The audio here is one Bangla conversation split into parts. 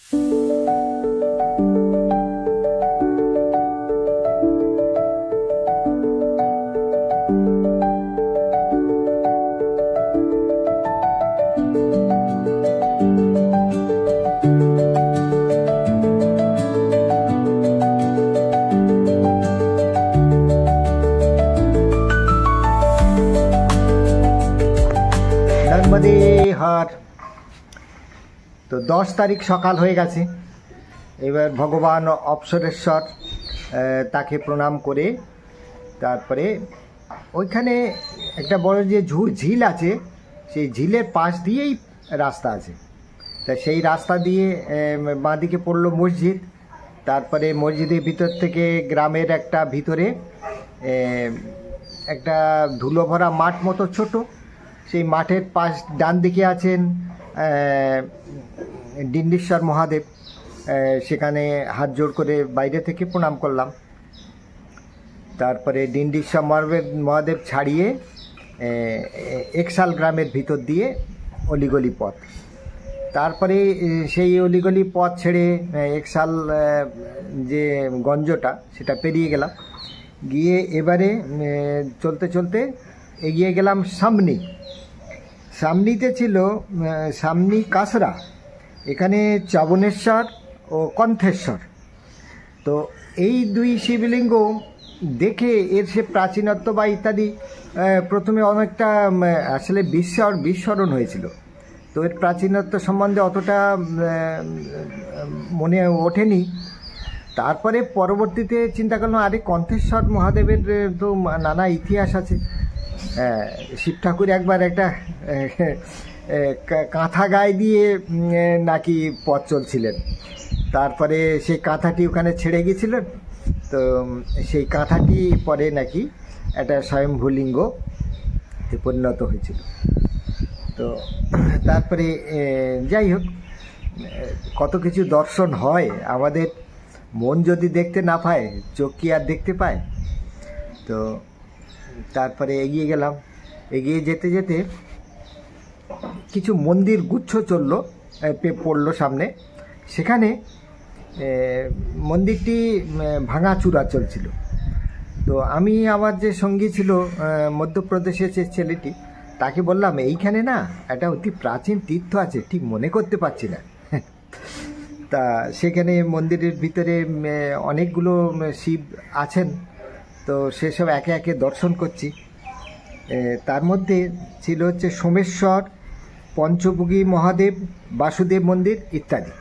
হার তো 10 তারিখ সকাল হয়ে গেছে। এবার ভগবান অপসরেশ্বর তাকে প্রণাম করে তারপরে ওইখানে একটা বড় যে ঝিল আছে, সেই ঝিলের পাশ দিয়েই রাস্তা আছে। তা সেই রাস্তা দিয়ে বাঁদিকে পড়লো মসজিদ। তারপরে মসজিদের ভিতর থেকে গ্রামের একটা ভিতরে একটা ধুলো ভরা মাঠ মতো ছোট, সেই মাঠের পাশ ডান দিকে আছেন ডিন্ডিশ্বর মহাদেব। সেখানে হাত জোড় করে বাইরে থেকে প্রণাম করলাম। তারপরে ডিন্ডিশ্বর মহাদেব ছাড়িয়ে একশাল গ্রামের ভিতর দিয়ে অলিগলি পথ, তারপরে সেই অলিগলি পথ ছেড়ে একশাল যে গঞ্জটা সেটা পেরিয়ে গেলাম। গিয়ে এবারে চলতে চলতে এগিয়ে গেলাম সামনিতে ছিল সামনি কাসরা, এখানে চবনেশ্বর ও কণ্ঠেশ্বর। তো এই দুই শিবলিঙ্গ দেখে এর সে প্রাচীনত্ব বা ইত্যাদি প্রথমে অনেকটা আসলে বিস্মরণ হয়েছিল। তো এর প্রাচীনত্ব সম্বন্ধে অতটা মনে ওঠেনি। তারপরে পরবর্তীতে চিন্তা করলাম, আরে কণ্ঠেশ্বর মহাদেবের তো নানা ইতিহাস আছে। শিব ঠাকুর একবার একটা কাঁথা গায়ে দিয়ে নাকি পথ চলছিলেন, তারপরে সেই কাঁথাটি ওখানে ছেড়ে গিয়েছিলেন। তো সেই কাঁথাটি পরে নাকি একটা স্বয়ম্ভূলিঙ্গ পরিণত হয়েছিল। তো তারপরে যাই হোক, কত কিছু দর্শন হয়। আমাদের মন যদি দেখতে না পায়, চোখ কি আর দেখতে পায়? তো তারপরে এগিয়ে গেলাম। এগিয়ে যেতে যেতে কিছু মন্দির গুচ্ছ পড়লো সামনে। সেখানে মন্দিরটি ভাঙাচুরা চলছিল। তো আমি আমার যে সঙ্গী ছিল মধ্যপ্রদেশের যে ছেলেটি, তাকে বললাম, এইখানে না একটা অতি প্রাচীন তীর্থ আছে, ঠিক মনে করতে পারছি না। তা সেখানে মন্দিরের ভিতরে অনেকগুলো শিব আছেন। তো সেসব একে একে দর্শন করছি। তার মধ্যে ছিল হচ্ছে সোমেশ্বর, পঞ্চভোগী মহাদেব, বাসুদেব মন্দির ইত্যাদি।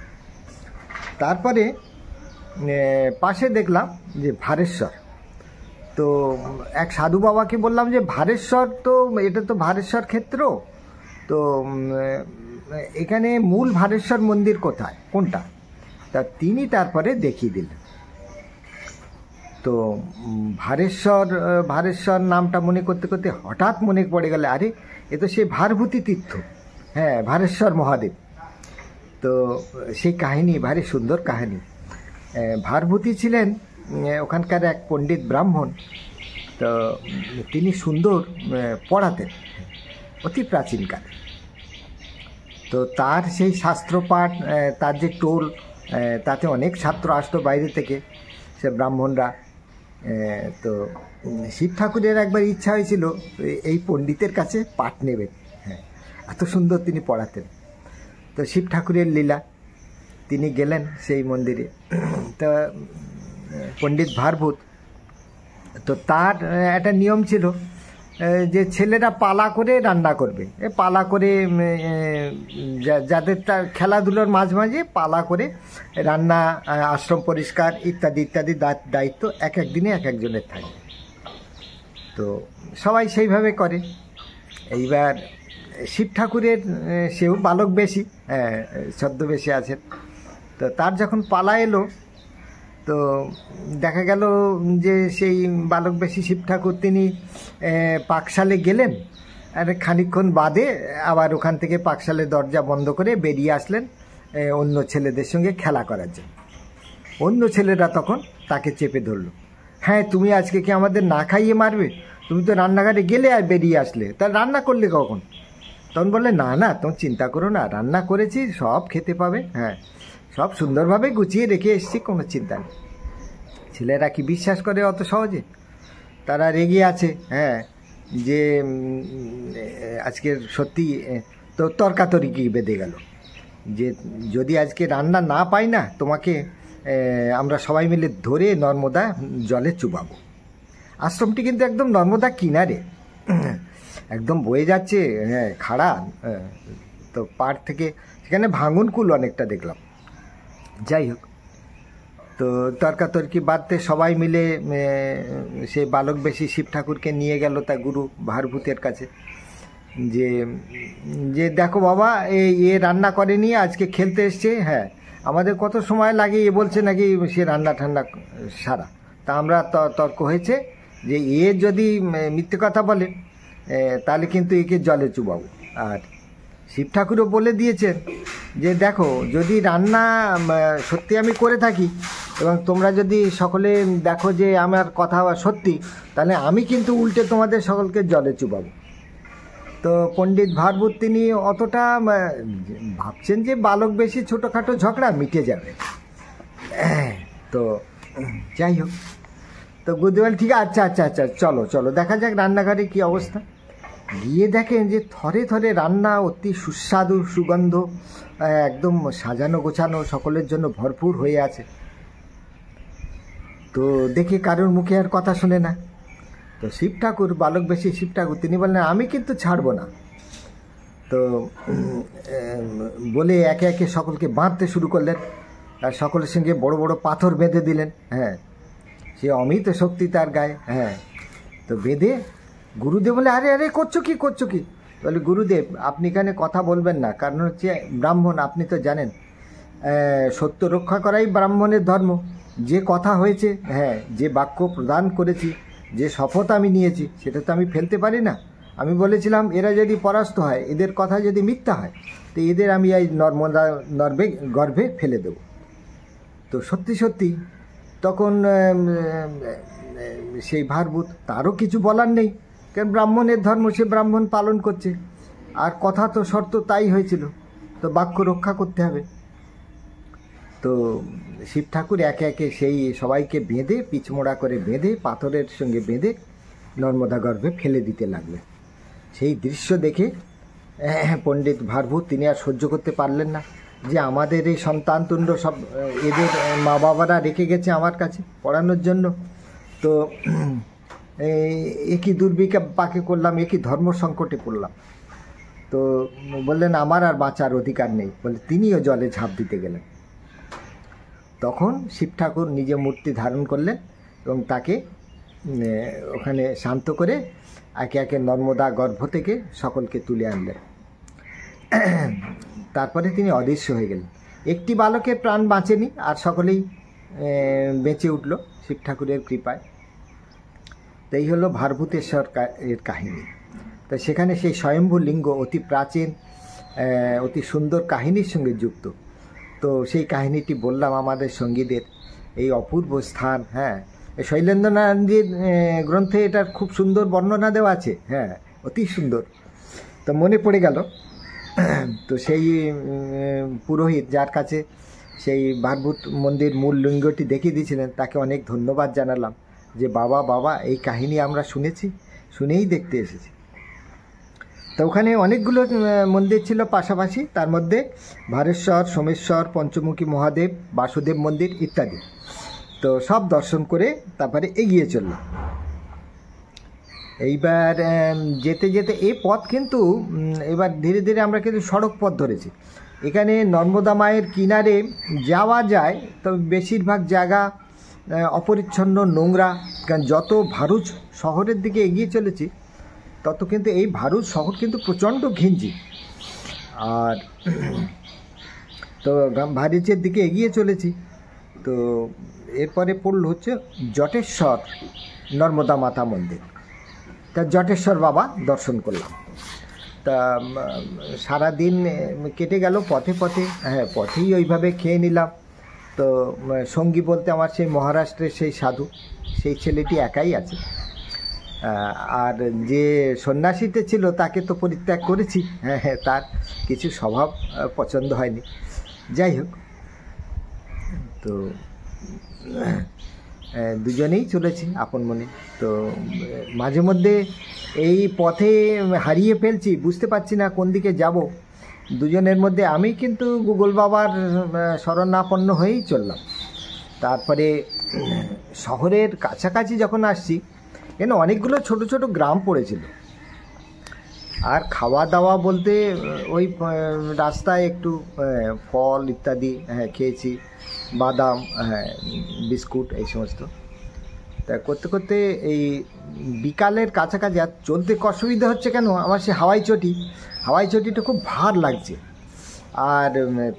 তারপরে পাশে দেখলাম যে ভারেশ্বর। তো এক সাধু বাবাকে বললাম যে ভারেশ্বর, তো এটা তো ভারেশ্বর ক্ষেত্র, তো এখানে মূল ভারেশ্বর মন্দির কোনটা? তা তিনি তারপরে দেখিয়ে দিলেন। তো ভারেশ্বর নামটা মনে করতে করতে হঠাৎ মনে পড়ে গেল, আরে এ তো সেই ভারভূতি তীর্থ, হ্যাঁ, ভারেশ্বর মহাদেব। তো সেই কাহিনী ভারী সুন্দর কাহিনী। ভারভূতি ছিলেন ওখানকার এক পণ্ডিত ব্রাহ্মণ। তো তিনি সুন্দর পড়াতেন, অতি প্রাচীনকালে। তো তার সেই শাস্ত্রপাঠ, তার যে টোল, তাতে অনেক ছাত্র আসতো বাইরে থেকে, সে ব্রাহ্মণরা। তো শিব ঠাকুরের একবার ইচ্ছা হয়েছিল এই পণ্ডিতের কাছে পাঠ নেবেন। হ্যাঁ, এত সুন্দর তিনি পড়াতেন। তো শিব ঠাকুরের লীলা, তিনি গেলেন সেই মন্দিরে। তো পণ্ডিত ভারভূত, তো তার একটা নিয়ম ছিল যে ছেলেরা পালা করে রান্না করবে, পালা করে যাদের তার খেলাধুলোর মাঝে মাঝে পালা করে রান্না, আশ্রম পরিষ্কার ইত্যাদি ইত্যাদি দায়িত্ব এক এক দিনে এক একজনের থাকে। তো সবাই সেইভাবে করে। এইবার শিব ঠাকুরের সেও বালক বেশি, ছদ্মবেশে আছেন। তো তার যখন পালা এলো, তো দেখা গেল যে সেই বালক বেশি শিব ঠাকুর তিনি পাকশালে গেলেন, আর খানিকক্ষণ বাদে আবার ওখান থেকে পাকশালের দরজা বন্ধ করে বেরিয়ে আসলেন অন্য ছেলেদের সঙ্গে খেলা করার জন্য। অন্য ছেলেরা তখন তাকে চেপে ধরল, হ্যাঁ, তুমি আজকে কি আমাদের না খাইয়ে মারবে? তুমি তো রান্নাঘাটে গেলে আর বেরিয়ে আসলে, তা রান্না করলে কখন? তখন বললে, না না, তুমি চিন্তা করো না, রান্না করেছি, সব খেতে পাবে। হ্যাঁ, সব সুন্দরভাবে গুছিয়ে রেখে এসেছি, কোনো চিন্তা নেই। ছেলেরা কি বিশ্বাস করে অত সহজে? তারা রেগে আছে, হ্যাঁ, যে আজকের সত্যি তো তর্কাতর্কি কি বেঁধে গেল যে যদি আজকে রান্না না পাই না, তোমাকে আমরা সবাই মিলে ধরে নর্মদা জলে চুবাবো। আশ্রমটি কিন্তু একদম নর্মদা কিনারে, একদম বয়ে যাচ্ছে, হ্যাঁ, খাড়া। তো পাড় থেকে সেখানে ভাঙনকুল অনেকটা দেখলাম। যাই হোক, তো তর্কাতর্কি বাদতে সবাই মিলে সে বালক বেশি শিব ঠাকুরকে নিয়ে গেল তার গুরু ভারভূতের কাছে, যে যে দেখো বাবা, এ রান্না করেনি, আজকে খেলতে এসছে, হ্যাঁ, আমাদের কত সময় লাগে, এ বলছে নাকি সে রান্না ঠান্না সারা। তা আমরা তর্ক হয়েছে যে এ যদি মিথ্যে কথা বলে তাহলে কিন্তু একে জলে চুবাবো। আর শিব ঠাকুরও বলে দিয়েছেন যে দেখো, যদি রান্না সত্যি আমি করে থাকি এবং তোমরা যদি সকলে দেখো যে আমার কথা সত্যি, তাহলে আমি কিন্তু উল্টে তোমাদের সকলকে জলে চুবাবো। তো পণ্ডিত ভারভূত তিনি অতটা ভাবছেন যে বালক বেশি ছোটোখাটো ঝগড়া মিটে যাবে। তো যাই হোক, তো গুরুদেব ঠিক আছে, আচ্ছা আচ্ছা চলো চলো দেখা যাক রান্নাঘরে কী অবস্থা। গিয়ে দেখেন যে থরে থরে রান্না, অতি সুস্বাদু সুগন্ধ, একদম সাজানো গোছানো, সকলের জন্য ভরপুর হয়ে আছে। তো দেখে কারোর মুখে আর কথা শুনে না। তো শিব ঠাকুর, বালক বেশি শিব ঠাকুর, তিনি বললেন আমি কিন্তু ছাড়বো না। তো বলে একে একে সকলকে বাঁধতে শুরু করলেন, আর সকলের সঙ্গে বড় বড় পাথর বেঁধে দিলেন। হ্যাঁ, সে অমিত শক্তি তার গায়ে। হ্যাঁ, তো বেঁধে গুরুদেব বলে আরে আরে করছো কি করছো কি? বলে গুরুদেব আপনি এখানে কথা বলবেন না, কারণ হচ্ছে ব্রাহ্মণ, আপনি তো জানেন সত্য রক্ষা করাই ব্রাহ্মণের ধর্ম। যে কথা হয়েছে, হ্যাঁ, যে বাক্য প্রদান করেছি, যে শপথ আমি নিয়েছি, সেটা তো আমি ফেলতে পারি না। আমি বলেছিলাম এরা যদি পরাস্ত হয়, এদের কথা যদি মিথ্যা হয়, তো এদের আমি এই নর্মদা গর্ভে ফেলে দেব। তো সত্যি সত্যি তখন সেই ভারভূত, তারও কিছু বলার নেই, কারণ ব্রাহ্মণের ধর্ম, সে ব্রাহ্মণ পালন করছে, আর কথা তো শর্ত তাই হয়েছিল, তো বাক্য রক্ষা করতে হবে। তো শিব ঠাকুর একে একে সেই সবাইকে বেঁধে, পিছমোড়া করে বেঁধে, পাথরের সঙ্গে বেঁধে নর্মদা গর্ভে ফেলে দিতে লাগলেন। সেই দৃশ্য দেখে পণ্ডিত ভারভূত তিনি আর সহ্য করতে পারলেন না, যে আমাদের এই সন্তানতুণ্ড সব এদের মা বাবারা রেখে গেছে আমার কাছে পড়ানোর জন্য, তো একই দুর্ভিক্ষে পাকে করলাম, একই ধর্ম সংকটে পড়লাম। তো বললেন আমার আর বাঁচার অধিকার নেই, বলে তিনিও জলে ঝাঁপ দিতে গেলেন। তখন শিব ঠাকুর নিজে মূর্তি ধারণ করলেন এবং তাকে ওখানে শান্ত করে একে একে নর্মদা গর্ভ থেকে সকলকে তুলে আনলেন। তারপরে তিনি অদৃশ্য হয়ে গেলেন। একটি বালকের প্রাণ বাঁচেনি, আর সকলেই বেঁচে উঠল শিব ঠাকুরের কৃপায়। তো এই হলো ভারভূতেশ্বর এর কাহিনী। তো সেখানে সেই স্বয়ম্ভু লিঙ্গ অতি প্রাচীন, অতি সুন্দর কাহিনীর সঙ্গে যুক্ত। তো সেই কাহিনীটি বললাম আমাদের সঙ্গীদের, এই অপূর্ব স্থান। হ্যাঁ, শৈলেন্দ্রনাথজির গ্রন্থে এটার খুব সুন্দর বর্ণনা দেওয়া আছে। হ্যাঁ, অতি সুন্দর। তো মনে পড়ে গেল, তো সেই পুরোহিত যার কাছে সেই ভারভূত মন্দির মূল লিঙ্গটি দেখিয়ে দিয়েছিলেন, তাকে অনেক ধন্যবাদ জানালাম যে বাবা এই কাহিনী আমরা শুনেছি, শুনেই দেখতে এসেছি। তো ওখানে অনেকগুলো মন্দির ছিল পাশাপাশি, তার মধ্যে ভারেশ্বর, সোমেশ্বর, পঞ্চমুখী মহাদেব, বাসুদেব মন্দির ইত্যাদি। তো সব দর্শন করে তারপরে এগিয়ে চললাম। এইবার যেতে যেতে এই পথ কিন্তু এবার ধীরে ধীরে আমরা কিন্তু সড়ক পথ ধরেছি। এখানে নর্মদা মায়ের কিনারে যাওয়া যায়, তবে বেশিরভাগ জায়গা অপরিচ্ছন্ন, নোংরা। কারণ যত ভারুচ শহরের দিকে এগিয়ে চলেছি, তত কিন্তু এই ভারুচ শহর কিন্তু প্রচণ্ড ঘিঞ্জি। আর তো ভারুচের দিকে এগিয়ে চলেছি। তো এরপরে পড়ল হচ্ছে জটেশ্বর নর্মদা মাতা মন্দির। তা জটেশ্বর বাবা দর্শন করলাম। তা সারাদিন কেটে গেল পথে পথে। হ্যাঁ, পথেই ওইভাবে খেয়ে নিলাম। তো সঙ্গী বলতে আমার সেই মহারাষ্ট্রের সেই সাধু, সেই ছেলেটি একাই আছে। আর যে সন্ন্যাসীতে ছিল তাকে তো পরিত্যাগ করেছি। হ্যাঁ, তার কিছু স্বভাব পছন্দ হয়নি। যাই হোক, তো দুজনেই চলেছি আপন মনে। তো মাঝে মধ্যে এই পথে হারিয়ে ফেলছি, বুঝতে পারছি না কোন দিকে যাব। দুজনের মধ্যে আমি কিন্তু গুগল বাবার শরণাপন্ন হয়েই চললাম। তারপরে শহরের কাছাকাছি যখন আসছি, এখানে অনেকগুলো ছোট ছোট গ্রাম পড়েছিল। আর খাওয়া দাওয়া বলতে ওই রাস্তায় একটু ফল ইত্যাদি খেয়েছি, বাদাম, বিস্কুট, এই সমস্ত। তা করতে করতে এই বিকালের কাছাকাছি আর চলতে অসুবিধা হচ্ছে কেন, আমার সে হাওয়াই চটিটা খুব ভার লাগছে। আর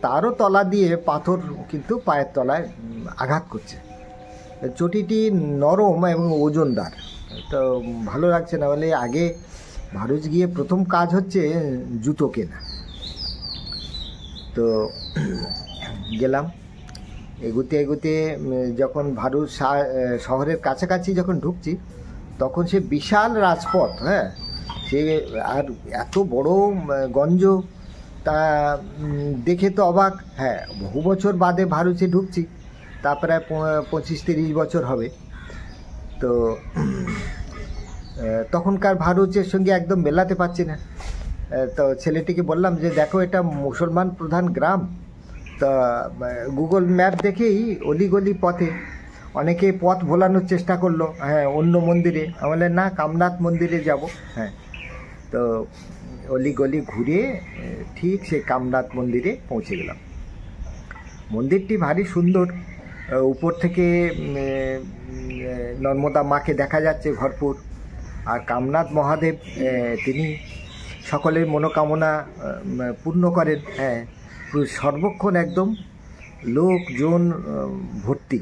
তারও তলা দিয়ে পাথর কিন্তু পায়ের তলায় আঘাত করছে। চটিটি নরম এবং ওজনদার, তো ভালো লাগছে না। বলে আগে ভারুচ গিয়ে প্রথম কাজ হচ্ছে জুতো কেনা। তো গেলাম, এগুতে এগুতে যখন ভারুচ শহরের কাছাকাছি যখন ঢুকছি, তখন সে বিশাল রাজপথ, সে আর এত বড় গঞ্জ, তা দেখে তো অবাক। বহু বছর বাদে ভারুচে ঢুকছি, তা প্রায় 25-30 বছর হবে। তো তখনকার ভারুচের সঙ্গে একদম মেলাতে পারছি না। তো ছেলেটিকে বললাম যে দেখো, এটা মুসলমান প্রধান গ্রাম। তা গুগল ম্যাপ দেখেই অলিগলি পথে অনেকে পথ ভোলানোর চেষ্টা করলো, অন্য মন্দিরে। বললেন না, কামনাথ মন্দিরে যাব। তো অলিগলি ঘুরে ঠিক সেই কামনাথ মন্দিরে পৌঁছে গেলাম। মন্দিরটি ভারী সুন্দর, উপর থেকে নর্মদা মাকে দেখা যাচ্ছে ভরপুর। আর কামনাথ মহাদেব তিনি সকলের মনোকামনা পূর্ণ করেন। সর্বক্ষণ একদম লোকজন ভর্তি,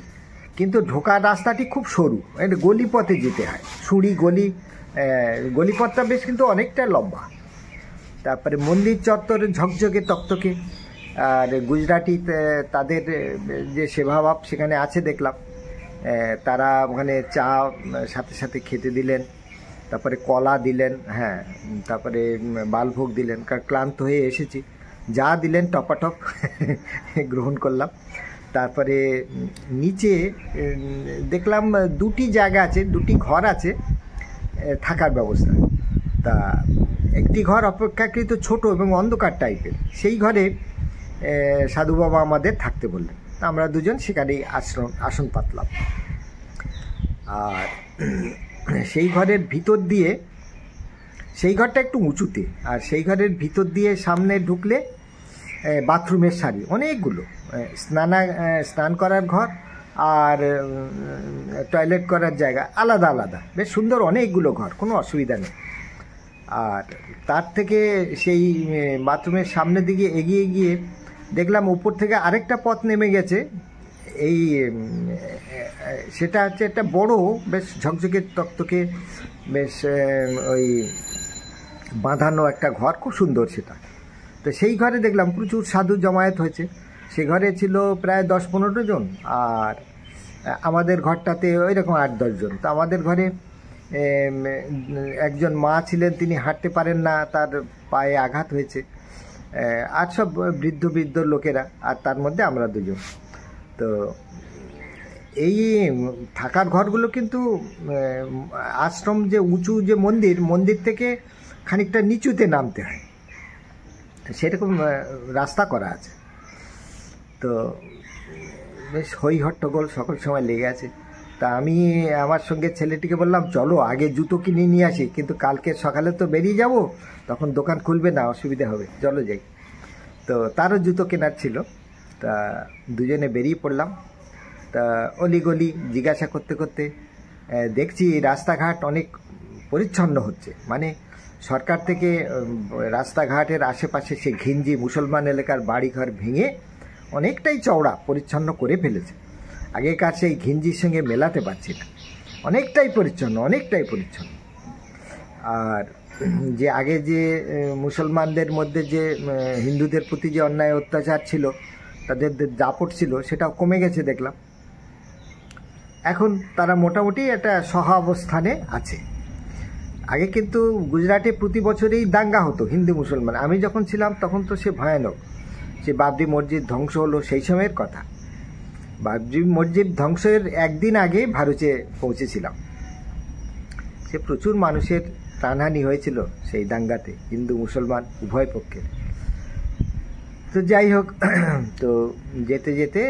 কিন্তু ঢোকার রাস্তাটি খুব সরু, গলিপথে যেতে হয়। সুড়ি গলিপথটা বেশ কিন্তু অনেকটা লম্বা। তারপরে মন্দির চত্বরে ঝকঝকে তকতকে। আর গুজরাটি তাদের যে সেবাভাব সেখানে আছে দেখলাম। তারা ওখানে চা সাথে সাথে খেতে দিলেন, তারপরে কলা দিলেন, তারপরে বালভোগ দিলেন। কারণ ক্লান্ত হয়ে এসেছি, যা দিলেন টপাটপ গ্রহণ করলাম। তারপরে নিচে দেখলাম দুটি জায়গা আছে, দুটি ঘর আছে থাকার ব্যবস্থা। তা একটি ঘর অপেক্ষাকৃত ছোট এবং অন্ধকার টাইপের, সেই ঘরে সাধু বাবা আমাদের থাকতে বললেন। আমরা দুজন সেখানেই আসন পাতলাম। আর সেই ঘরের ভিতর দিয়ে, সেই ঘরটা একটু উঁচুতে, আর সেই ঘরের ভিতর দিয়ে সামনে ঢুকলে বাথরুমের সারি অনেকগুলো, স্নান করার ঘর আর টয়লেট করার জায়গা আলাদা আলাদা, বেশ সুন্দর অনেকগুলো ঘর, কোনো অসুবিধা নেই। আর তার থেকে সেই বাথরুমের সামনের দিকে এগিয়ে গিয়ে দেখলাম উপর থেকে আরেকটা পথ নেমে গেছে। এই সেটা হচ্ছে একটা বড়, বেশ ঝকঝকে তকতকে, বেশ ওই বাঁধানো একটা ঘর, খুব সুন্দর সেটা। তো সেই ঘরে দেখলাম প্রচুর সাধু জমায়েত হয়েছে। সে ঘরে ছিল প্রায় 10-15 জন, আর আমাদের ঘরটাতে ওই রকম 8-10 জন। তো আমাদের ঘরে একজন মা ছিলেন, তিনি হাঁটতে পারেন না, তার পায়ে আঘাত হয়েছে। আর সব বৃদ্ধ লোকেরা, আর তার মধ্যে আমরা দুজন। তো এই থাকার ঘরগুলো কিন্তু আশ্রম যে উঁচু যে মন্দির থেকে খানিকটা নিচুতে নামতে হয়, সেরকম রাস্তা করা আছে। তো বেশ হই হট্টগোল সকল সময় লেগে আছে। তা আমি আমার সঙ্গে ছেলেটিকে বললাম, চলো আগে জুতো কিনে নিয়ে আসি, কিন্তু কালকে সকালে তো বেরিয়ে যাব, তখন দোকান খুলবে না, অসুবিধা হবে, চলো যাই। তো তারও জুতো কেনার ছিল। তা দুজনে বেরিয়ে পড়লাম। তা অলিগলি জিজ্ঞাসা করতে করতে দেখছি রাস্তাঘাট অনেক পরিচ্ছন্ন হচ্ছে। মানে সরকার থেকে রাস্তাঘাটের আশেপাশে সে ঘিঞ্জি মুসলমান এলাকার বাড়িঘর ভেঙে অনেকটাই চওড়া পরিচ্ছন্ন করে ফেলেছে। আগেকার সেই ঘিঞ্জির সঙ্গে মেলাতে পারছি না, অনেকটাই পরিচ্ছন্ন। আর যে আগে যে মুসলমানদের মধ্যে যে হিন্দুদের প্রতি যে অন্যায় অত্যাচার ছিল, তাদের দাপট ছিল, সেটাও কমে গেছে দেখলাম। এখন তারা মোটামুটি একটা সহাবস্থানে আছে। আগে কিন্তু গুজরাটে প্রতি বছরেই দাঙ্গা হতো হিন্দু মুসলমান। আমি যখন ছিলাম তখন তো সে ভয়ানক, সে বাবরি মসজিদ ধ্বংস হলো, সেই সময়ের কথা। বাবরি মসজিদ ধ্বংসের একদিন আগে ভারুচে পৌঁছেছিলাম। সে প্রচুর মানুষের প্রাণহানি হয়েছিল সেই দাঙ্গাতে, হিন্দু মুসলমান উভয় পক্ষের। তো যাই হোক, তো যেতে যেতে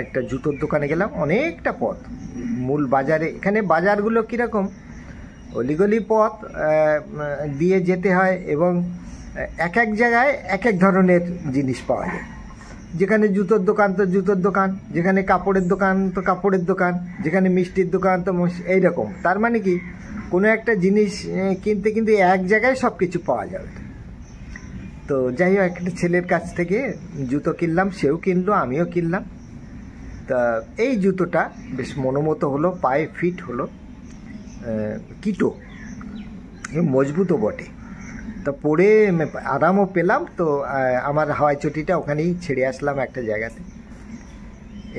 একটা জুতোর দোকানে গেলাম, অনেকটা পথ মূল বাজারে। এখানে বাজারগুলো কীরকম, অলিগলি পথ দিয়ে যেতে হয় এবং এক এক জায়গায় এক এক ধরনের জিনিস পাওয়া যায়। যেখানে জুতোর দোকান তো জুতোর দোকান, যেখানে কাপড়ের দোকান তো কাপড়ের দোকান, যেখানে মিষ্টির দোকান তো এইরকম। তার মানে কি, কোনো একটা জিনিস কিনতে কিন্তু এক জায়গায় সব কিছু পাওয়া যাবে। তো যাই হোক, একটা ছেলের কাছ থেকে জুতো কিনলাম, সেও কিনলো, আমিও কিনলাম। তা এই জুতোটা বেশ মনোমতো হলো, পায়ে ফিট হলো, কিটো, মজবুতও বটে। তো পরে আরামও পেলাম। তো আমার হাওয়াই চটিটা ওখানেই ছেড়ে আসলাম একটা জায়গাতে,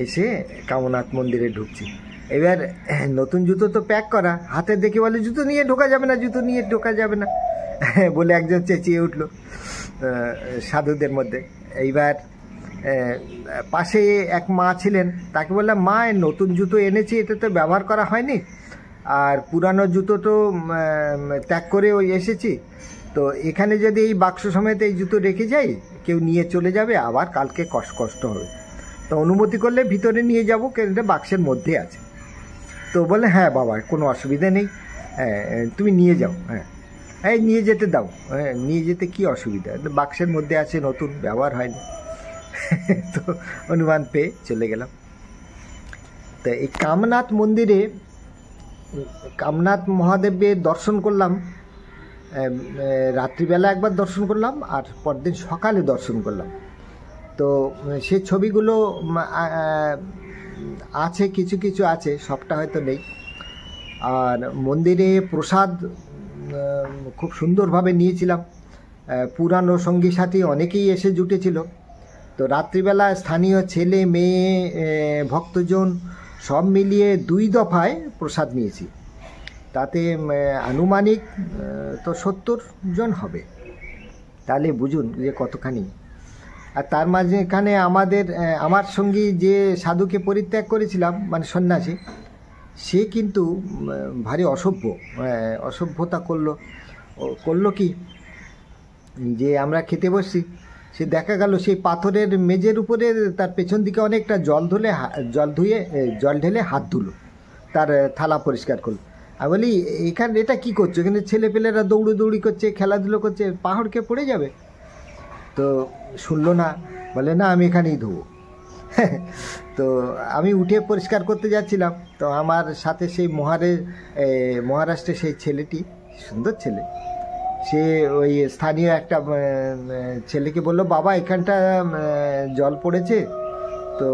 এসে কামনাথ মন্দিরে ঢুকছি। এবার নতুন জুতো তো প্যাক করা, হাতে দেখে বলে জুতো নিয়ে ঢোকা যাবে না, জুতো নিয়ে ঢোকা যাবে না বলে একজন চেঁচিয়ে উঠলো সাধুদের মধ্যে। এইবার পাশে এক মা ছিলেন, তাকে বললাম, মা নতুন জুতো এনেছি, এটা তো ব্যবহার করা হয়নি, আর পুরানো জুতো তো ত্যাগ করে ওই এসেছি, তো এখানে যদি এই বাক্স সমেত এই জুতো রেখে যাই, কেউ নিয়ে চলে যাবে, আবার কালকে কষ্ট হবে, তো অনুমতি করলে ভিতরে নিয়ে যাবো, কারণ এটা বাক্সের মধ্যে আছে। তো বলে, হ্যাঁ বাবা, কোনো অসুবিধা নেই, হ্যাঁ তুমি নিয়ে যাও, হ্যাঁ এই নিয়ে যেতে দাও, হ্যাঁ নিয়ে যেতে কি অসুবিধা, বাক্সের মধ্যে আছে, নতুন, ব্যবহার হয়নি। তো অনুমান পেয়ে চলে গেলাম। তো এই কামনাথ মন্দিরে কামনাথ মহাদেবের দর্শন করলাম, রাত্রিবেলা একবার দর্শন করলাম, আর পরদিন সকালে দর্শন করলাম। তো সে ছবিগুলো আছে, কিছু কিছু আছে, সবটা হয়তো নেই। আর মন্দিরে প্রসাদ খুব সুন্দরভাবে নিয়েছিলাম, পুরানো সঙ্গী সাথী অনেকেই এসে জুটেছিল। তো রাত্রিবেলা স্থানীয় ছেলে মেয়ে ভক্তজন সব মিলিয়ে 2 দফায় প্রসাদ নিয়েছি। তাতে আনুমানিক তো 70 জন হবে, তাহলে বুঝুন যে কতখানি। আর তার মাঝখানে আমার সঙ্গী যে সাধুকে পরিত্যাগ করেছিলাম, মানে সন্ন্যাসী, সে কিন্তু ভারী অসভ্যতা করলো কি, যে আমরা খেতে বসছি, সে দেখা গেল সেই পাথরের মেজের উপরে তার পেছন দিকে অনেকটা জল ঢেলে হাত ধুলো, তার থালা পরিষ্কার করলো। আমি বলি, এটা কি করছো, এখানে ছেলেপেলেরা দৌড়ি করছে, খেলাধুলো করছে, পাহাড়কে পড়ে যাবে। তো শুনলো না, বলে না আমি এখানেই ধোবো। তো আমি উঠে পরিষ্কার করতে যাচ্ছিলাম, তো আমার সাথে সেই মহারাষ্ট্রের সেই ছেলেটি, সুন্দর ছেলে, সে ওই স্থানীয় একটা ছেলেকে বলল, বাবা এখানটা জল পড়েছে, তো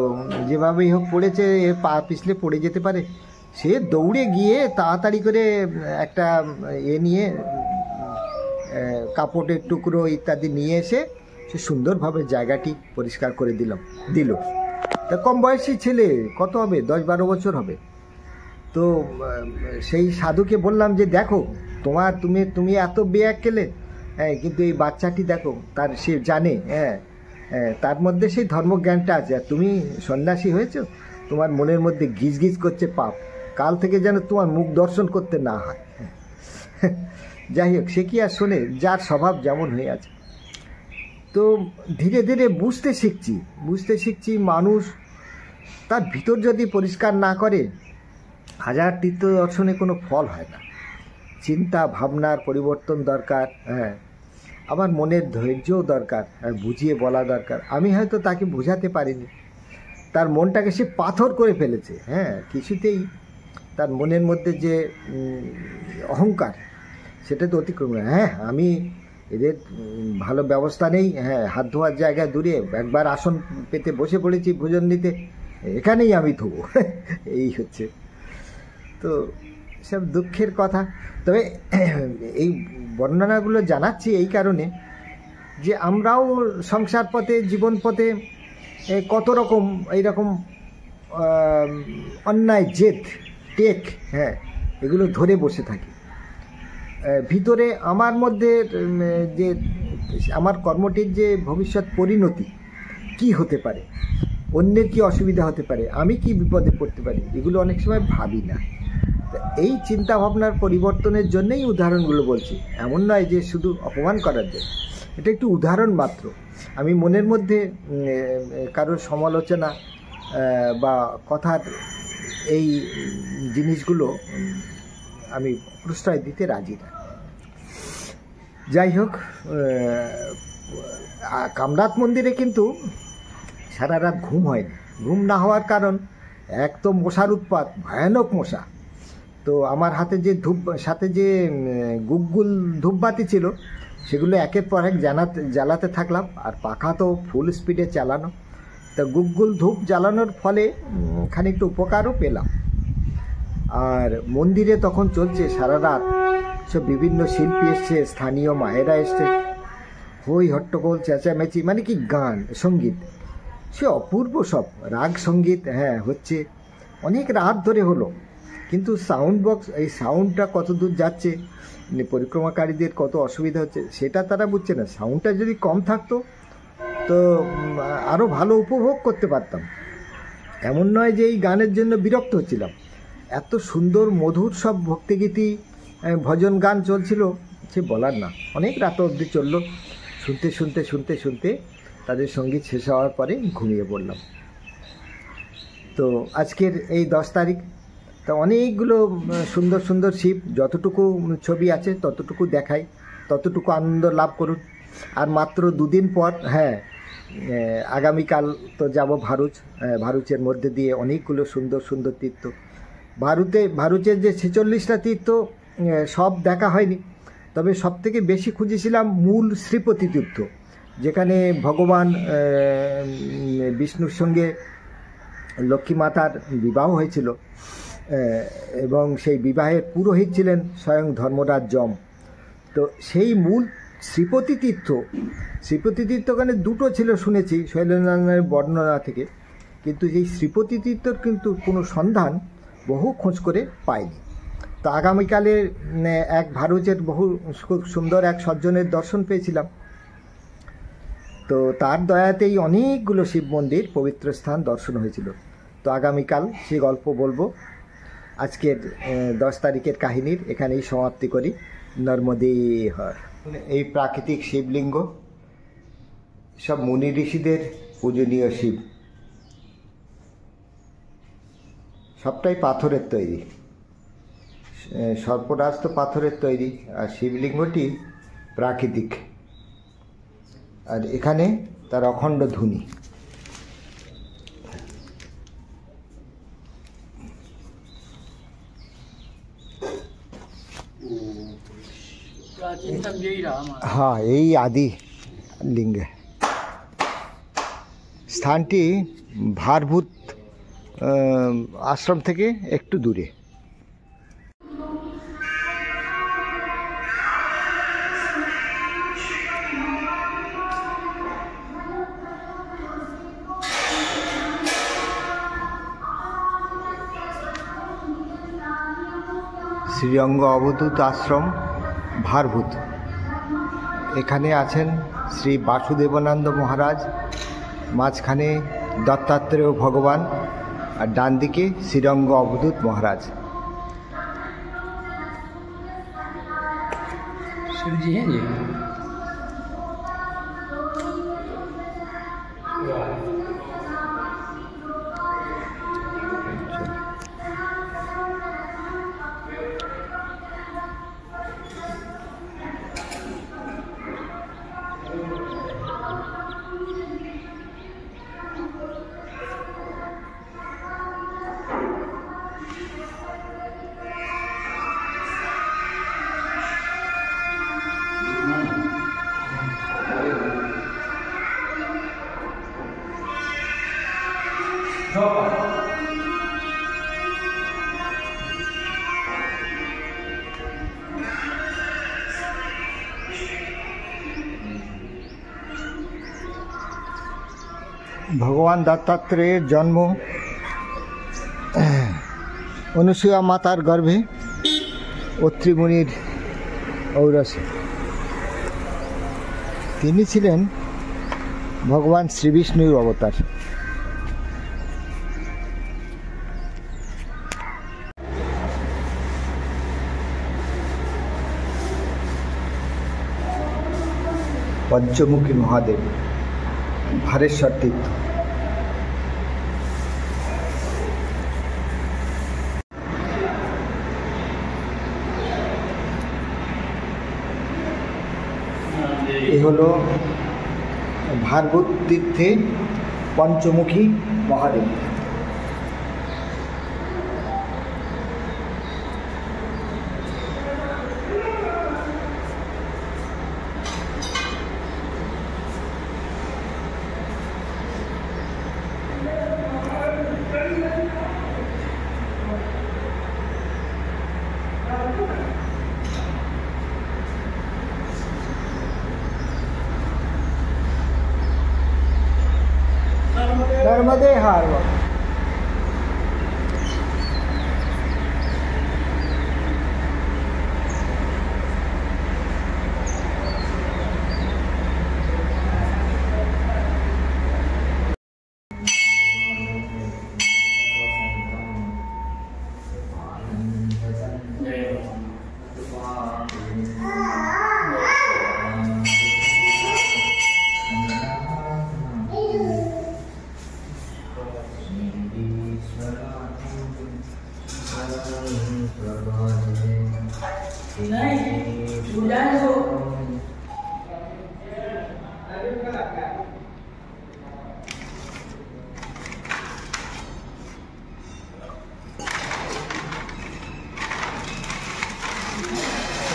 যেভাবেই হোক পড়েছে, পা পিছলে পড়ে যেতে পারে। সে দৌড়ে গিয়ে তাড়াতাড়ি করে একটা নিয়ে কাপড়ের টুকরো ইত্যাদি নিয়ে এসে সে সুন্দরভাবে জায়গাটি পরিষ্কার করে দিল। তা কম বয়সী ছেলে, কত হবে, 10-12 বছর হবে। তো সেই সাধুকে বললাম যে, দেখো তুমি এত বেয়াক্কেলে, হ্যাঁ, কিন্তু এই বাচ্চাটি দেখো, সে জানে, হ্যাঁ তার মধ্যে সেই ধর্মজ্ঞানটা আছে, আর তুমি সন্ন্যাসী হয়েছো, তোমার মনের মধ্যে গিজ করছে পাপ, কাল থেকে যেন তোমার মুখ দর্শন করতে না হয়। যাই হোক, সে কি আর শোনে, যার স্বভাব যেমন হয়ে আছে। তো ধীরে ধীরে বুঝতে শিখছি মানুষ তার ভিতর যদি পরিষ্কার না করে, হাজার তীর্থ দর্শনে কোনো ফল হয় না। চিন্তা ভাবনার পরিবর্তন দরকার, হ্যাঁ, আবার মনের ধৈর্যও দরকার, বুঝিয়ে বলা দরকার। আমি হয়তো তাকে বোঝাতে পারিনি, তার মনটাকে সে পাথর করে ফেলেছে, হ্যাঁ, কিছুতেই তার মনের মধ্যে যে অহংকার, সেটা তো অতিক্রম। হ্যাঁ, আমি এদের ভালো ব্যবস্থা নেই, হ্যাঁ, হাত ধোয়ার জায়গায় দূরে একবার আসন পেতে বসে পড়েছি ভোজন নিতে, এখানেই আমি ধোবো, এই হচ্ছে। তো সব দুঃখের কথা। তবে এই বর্ণনাগুলো জানাচ্ছি এই কারণে যে আমরাও সংসার পথে, জীবন পথে কত রকম এইরকম অন্যায় টেক, হ্যাঁ, এগুলো ধরে বসে থাকি। ভিতরে আমার মধ্যে যে আমার কর্মটির যে ভবিষ্যৎ পরিণতি, কি হতে পারে, অন্যের কি অসুবিধা হতে পারে, আমি কি বিপদে পড়তে পারি, এগুলো অনেক সময় ভাবি না। এই চিন্তা ভাবনার পরিবর্তনের জন্যই উদাহরণগুলো বলছি, এমন নয় যে শুধু অপমান করার জন্য। এটা একটু উদাহরণ মাত্র। আমি মনের মধ্যে কারোর সমালোচনা বা কথার এই জিনিসগুলো আমি প্রশ্রয় দিতে রাজি না। যাই হোক, কামরাত মন্দিরে কিন্তু সারা রাত ঘুম হয়নি। ঘুম না হওয়ার কারণ, এক তো মশার উৎপাত, ভয়ানক মশা। তো আমার সাথে যে গুগ্গুল ধূপবাতি ছিল, সেগুলো একের পর এক জ্বালাতে থাকলাম, আর পাখা তো ফুল স্পিডে চালানো। তা গুগ্গুল ধূপ জ্বালানোর ফলে খানিকটা উপকারও পেলাম। আর মন্দিরে তখন চলছে সারা রাত, সব বিভিন্ন শিল্পী এসছে, স্থানীয় মায়েরা এসছে, হই হট্টগোল চেঁচামেচি, মানে কি গান সঙ্গীত, সে অপূর্ব সব রাগ সঙ্গীত হচ্ছে। অনেক রাত ধরে হলো, কিন্তু সাউন্ড বক্স, এই সাউন্ডটা কত দূর যাচ্ছে, পরিক্রমাকারীদের কত অসুবিধা হচ্ছে সেটা তারা বুঝছে না। সাউন্ডটা যদি কম থাকতো তো আরও ভালো উপভোগ করতে পারতাম। এমন নয় যে এই গানের জন্য বিরক্ত হচ্ছিলাম, এত সুন্দর মধুর সব ভক্তিগীতি ভজন গান চলছিল, সে বলার না। অনেক রাত অবধি চললো, শুনতে তাদের সঙ্গীত শেষ হওয়ার পরে ঘুমিয়ে পড়লাম। তো আজকের এই 10 তারিখ, তা অনেকগুলো সুন্দর সুন্দর শিব, যতটুকু ছবি আছে ততটুকু দেখাই, ততটুকু আনন্দ লাভ করুন। আর মাত্র 2 দিন পর আগামীকাল তো যাব ভারুচ। ভারুচের মধ্যে দিয়ে অনেকগুলো সুন্দর সুন্দর তীর্থ। ভারুচের যে 46টা তীর্থ সব দেখা হয়নি, তবে সবথেকে বেশি খুঁজেছিলাম মূল শ্রীপতি তীর্থ, যেখানে ভগবান বিষ্ণুর সঙ্গে লক্ষ্মী মাতার বিবাহ হয়েছিল, এবং সেই বিবাহের পুরোহিত ছিলেন স্বয়ং ধর্মরাজ যম। তো সেই মূল শ্রীপতি তীর্থ ওখানে 2টো ছিল শুনেছি শৈলেন্দ্রনাথের বর্ণনা থেকে, কিন্তু এই শ্রীপতি তীর্থর কিন্তু কোনো সন্ধান বহু খোঁজ করে পাইনি। তো আগামীকালে এক ভারুচের খুব সুন্দর এক সজ্জনের দর্শন পেয়েছিলাম। তো তার দয়াতেই অনেকগুলো শিব মন্দির, পবিত্র স্থান দর্শন হয়েছিল। তো আগামীকাল সেই গল্প বলবো। আজকের 10 তারিখের কাহিনীর এখানেই সমাপ্তি করি। নর্মদে হর। এই প্রাকৃতিক শিবলিঙ্গ সব মুনি ঋষিদের পূজনীয় শিব, সবটাই পাথরের তৈরি, সর্পরাজ তো পাথরের তৈরি, আর শিবলিঙ্গটি প্রাকৃতিক। আর এখানে তার অখণ্ড ধ্বনি। हाँ, यही आदि लिंग है। স্থানটি ভারভূত আশ্রম থেকে একটু দূরে। শ্রীরঙ্গ অবধূত আশ্রম ভারভূত। এখানে আছেন শ্রী বাসুদেবানন্দ মহারাজ, মাঝখানে দত্তাত্রেয় ভগবান, আর ডান দিকে শ্রীরঙ্গ অবধূত মহারাজ। शिवजी हैं ये। ভগবান দত্তাত্রেয়ের জন্ম অনুসূয়া মাতার গর্ভে অত্রি মুনির ঔরসে। তিনি ছিলেন ভগবান শ্রী বিষ্ণুর অবতার। পঞ্চমুখী মহাদেব, ভারেশ্বর তীর্থ। এ হলো ভারভূত তীর্থে পঞ্চমুখী মহাদেব। नर्मदे हार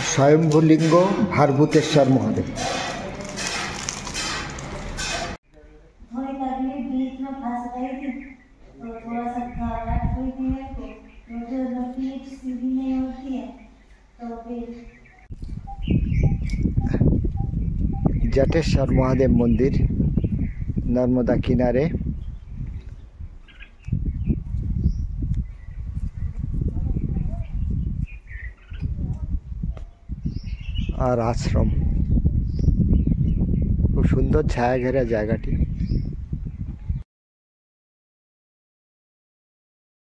स्वयंभूलिंग भारभूतेश्वर महादेव। जटेश्वर महादेव मंदिर नर्मदा किनारे। और आश्रम खूब सुंदर छाया घेरा जगह।